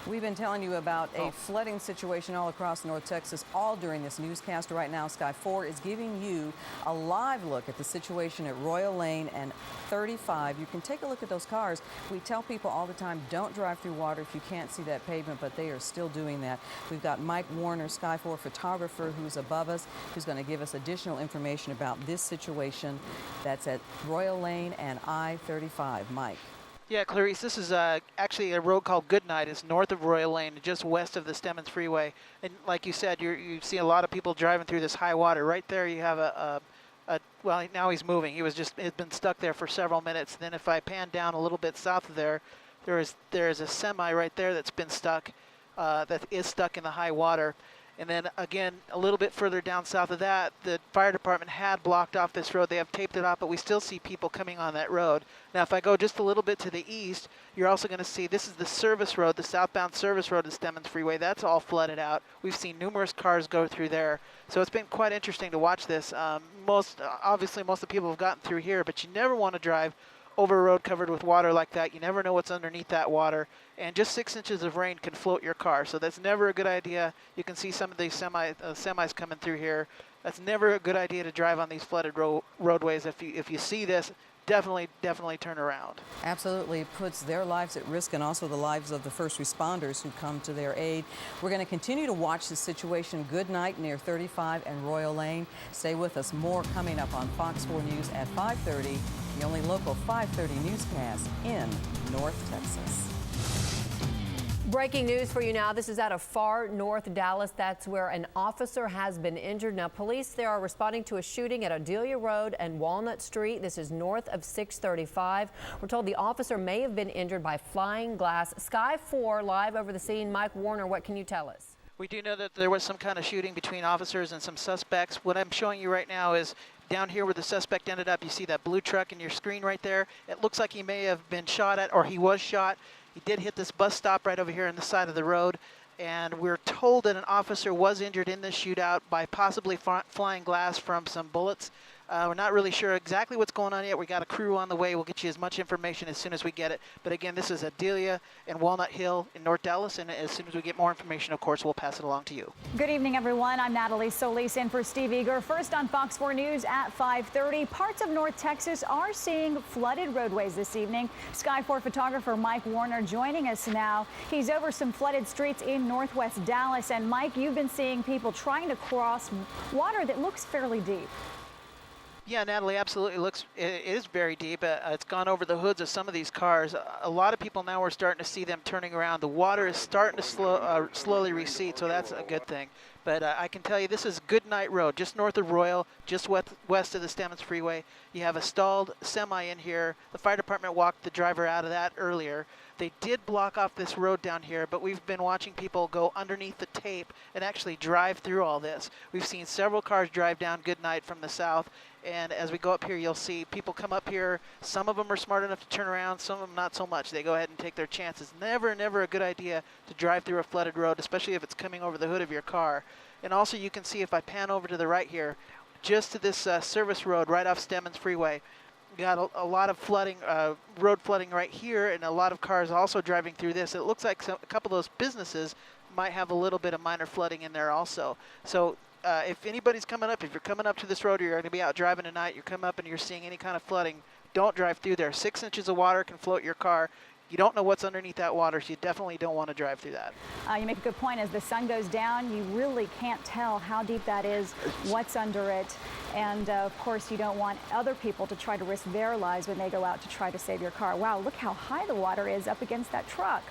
We've been telling you about a flooding situation all across North Texas, all during this newscast. Right now, Sky 4 is giving you a live look at the situation at Royal Lane and 35. You can take a look at those cars. We tell people all the time, don't drive through water if you can't see that pavement, but they are still doing that. We've got Mike Warner, Sky 4 photographer, who's above us, who's going to give us additional information about this situation that's at Royal Lane and I-35. Mike. Yeah, Clarice, this is actually a road called Goodnight. It's north of Royal Lane, just west of the Stemmons Freeway. And like you said, you see a lot of people driving through this high water. Right there you have well, now he's moving. It's been stuck there for several minutes. Then if I pan down a little bit south of there is a semi right there that's been stuck, that is stuck in the high water. And then again, a little bit further down south of that, the fire department had blocked off this road. They have taped it off, but we still see people coming on that road. Now, if I go just a little bit to the east, you're also going to see this is the service road, the southbound service road to Stemmons Freeway. That's all flooded out. We've seen numerous cars go through there. So it's been quite interesting to watch this. Obviously, most of the people have gotten through here, but you never want to drive over a road covered with water like that. You never know what's underneath that water, and just 6 inches of rain can float your car, so that's never a good idea. You can see some of these semis coming through here. That's never a good idea to drive on these flooded roadways. If you see this, definitely turn around. Absolutely puts their lives at risk and also the lives of the first responders who come to their aid. We're going to continue to watch the situation. Goodnight near 35 and Royal Lane. Stay with us. More coming up on Fox 4 News at 5:30, the only local 5:30 newscast in North Texas. Breaking news for you now. This is out of far north Dallas. That's where an officer has been injured. Now, police there are responding to a shooting at Adelia Road and Walnut Street. This is north of 635. We're told the officer may have been injured by flying glass. Sky 4 live over the scene. Mike Warner, what can you tell us? We do know that there was some kind of shooting between officers and some suspects. What I'm showing you right now is down here where the suspect ended up. You see that blue truck in your screen right there. It looks like he may have been shot at, or he was shot. He did hit this bus stop right over here on the side of the road, and we're told that an officer was injured in this shootout by possibly flying glass from some bullets. We're not really sure exactly what's going on yet. We got a crew on the way. We'll get you as much information as soon as we get it. But again, this is Adelia and Walnut Hill in North Dallas, and as soon as we get more information, of course, we'll pass it along to you. Good evening, everyone. I'm Natalie Solis in for Steve Eager. First on Fox 4 News at 5:30. Parts of North Texas are seeing flooded roadways this evening. Sky 4 photographer Mike Warner joining us now. He's over some flooded streets in northwest Dallas. And Mike, you've been seeing people trying to cross water that looks fairly deep. Yeah, Natalie, absolutely. It is very deep. It's gone over the hoods of some of these cars. A lot of people now are starting to see them turning around. The water is starting to slowly recede, so that's a good thing. But I can tell you this is Goodnight Road, just north of Royal, just west of the Stemmons Freeway. You have a stalled semi in here. The fire department walked the driver out of that earlier. They did block off this road down here, but we've been watching people go underneath the tape and actually drive through all this. We've seen several cars drive down Goodnight from the south, and as we go up here, you'll see people come up here. Some of them are smart enough to turn around, some of them not so much. They go ahead and take their chances. Never a good idea to drive through a flooded road, especially if it's coming over the hood of your car. And also you can see if I pan over to the right here, just to this service road right off Stemmons Freeway, we got a lot of flooding, road flooding right here, and a lot of cars also driving through this. It looks like a couple of those businesses might have a little bit of minor flooding in there also. So if anybody's coming up, if you're coming up to this road, or you're going to be out driving tonight, you're coming up and you're seeing any kind of flooding, don't drive through there. 6 inches of water can float your car. You don't know what's underneath that water, so you definitely don't want to drive through that. You make a good point. As the sun goes down, you really can't tell how deep that is, what's under it. And of course, you don't want other people to try to risk their lives when they go out to try to save your car. Wow, look how high the water is up against that truck.